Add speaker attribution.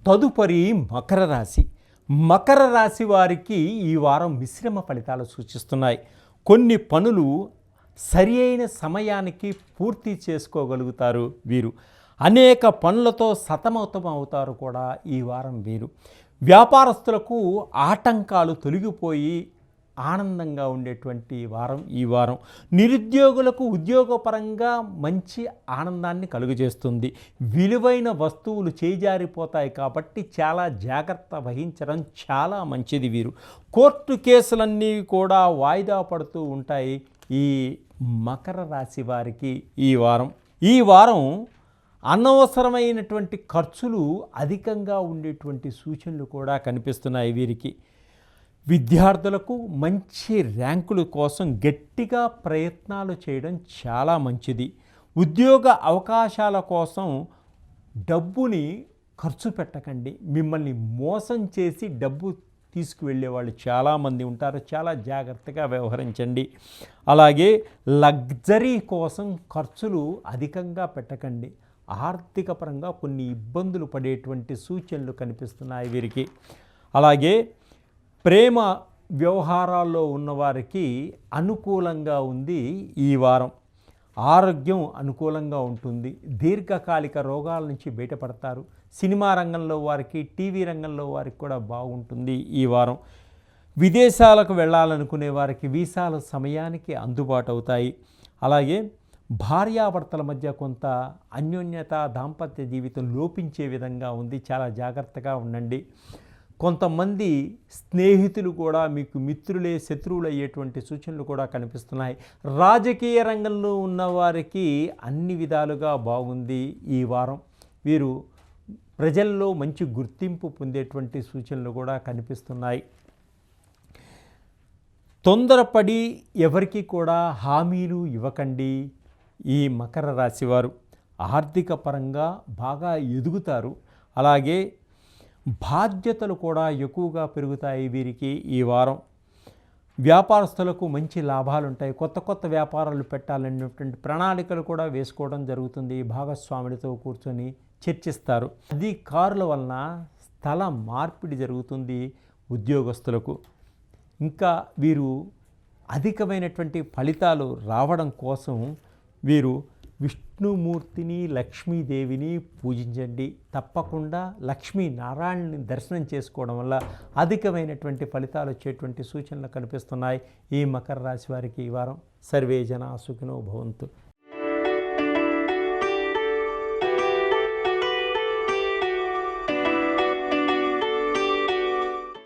Speaker 1: తదుపరి మకర రాశి. మకర రాశి వారికి ఈ వారం మిశ్రమ ఫలితాలు సూచిస్తున్నాయి. కొన్ని పనులు సరి అయిన సమయానికి పూర్తి చేసుకోగలుగుతారు వీరు. అనేక పనులతో సతమతం అవుతారు కూడా ఈ వారం వీరు. వ్యాపారస్తులకు ఆటంకాలు తొలగిపోయి ఆనందంగా ఉండేటువంటి వారం ఈ వారం. నిరుద్యోగులకు ఉద్యోగపరంగా మంచి ఆనందాన్ని కలుగజేస్తుంది. విలువైన వస్తువులు చేజారిపోతాయి కాబట్టి చాలా జాగ్రత్త వహించడం చాలా మంచిది వీరు. కోర్టు కేసులన్నీ కూడా వాయిదా పడుతూ ఉంటాయి ఈ మకర రాశి వారికి ఈ వారం అనవసరమైనటువంటి ఖర్చులు అధికంగా ఉండేటువంటి సూచనలు కూడా కనిపిస్తున్నాయి వీరికి. విద్యార్థులకు మంచి ర్యాంకుల కోసం గట్టిగా ప్రయత్నాలు చేయడం చాలా మంచిది. ఉద్యోగ అవకాశాల కోసం డబ్బుని ఖర్చు పెట్టకండి. మిమ్మల్ని మోసం చేసి డబ్బు తీసుకువెళ్ళే వాళ్ళు చాలామంది ఉంటారు. చాలా జాగ్రత్తగా వ్యవహరించండి. అలాగే లగ్జరీ కోసం ఖర్చులు అధికంగా పెట్టకండి. ఆర్థిక పరంగా కొన్ని ఇబ్బందులు పడేటువంటి సూచనలు కనిపిస్తున్నాయి వీరికి. అలాగే ప్రేమ వ్యవహారాల్లో ఉన్నవారికి అనుకూలంగా ఉంది ఈ వారం. ఆరోగ్యం అనుకూలంగా ఉంటుంది. దీర్ఘకాలిక రోగాల నుంచి బయటపడతారు. సినిమా రంగంలో వారికి, టీవీ రంగంలో వారికి కూడా బాగుంటుంది ఈ వారం. విదేశాలకు వెళ్ళాలనుకునే వారికి వీసాలు సమయానికి అందుబాటు అవుతాయి. అలాగే భార్యాభర్తల మధ్య కొంత అన్యోన్యత, దాంపత్య జీవితం లోపించే విధంగా ఉంది. చాలా జాగ్రత్తగా ఉండండి. కొంతమంది స్నేహితులు కూడా మీకు మిత్రులే శత్రువులు అయ్యేటువంటి సూచనలు కూడా కనిపిస్తున్నాయి. రాజకీయ రంగంలో ఉన్నవారికి అన్ని విధాలుగా బాగుంది ఈ వారం. వీరు ప్రజల్లో మంచి గుర్తింపు పొందేటువంటి సూచనలు కూడా కనిపిస్తున్నాయి. తొందరపడి ఎవరికి కూడా హామీలు ఇవ్వకండి ఈ మకర రాశి వారు. ఆర్థిక పరంగా బాగా ఎదుగుతారు. అలాగే బాధ్యతలు కూడా ఎక్కువగా పెరుగుతాయి వీరికి ఈ వారం. వ్యాపారస్తులకు మంచి లాభాలు ఉంటాయి. కొత్త వ్యాపారాలు పెట్టాలనేటువంటి ప్రణాళికలు కూడా వేసుకోవడం జరుగుతుంది. భాగస్వాములతో కూర్చొని చర్చిస్తారు. అధికారుల వలన స్థల మార్పిడి జరుగుతుంది ఉద్యోగస్తులకు. ఇంకా వీరు అధికమైనటువంటి ఫలితాలు రావడం కోసం వీరు విష్ణుమూర్తిని, లక్ష్మీదేవిని పూజించండి. తప్పకుండా లక్ష్మీనారాయణని దర్శనం చేసుకోవడం వల్ల అధికమైనటువంటి ఫలితాలు వచ్చేటువంటి సూచనలు కనిపిస్తున్నాయి ఈ మకర రాశి వారికి ఈ వారం. సర్వే జనా సుఖినో భవంతు.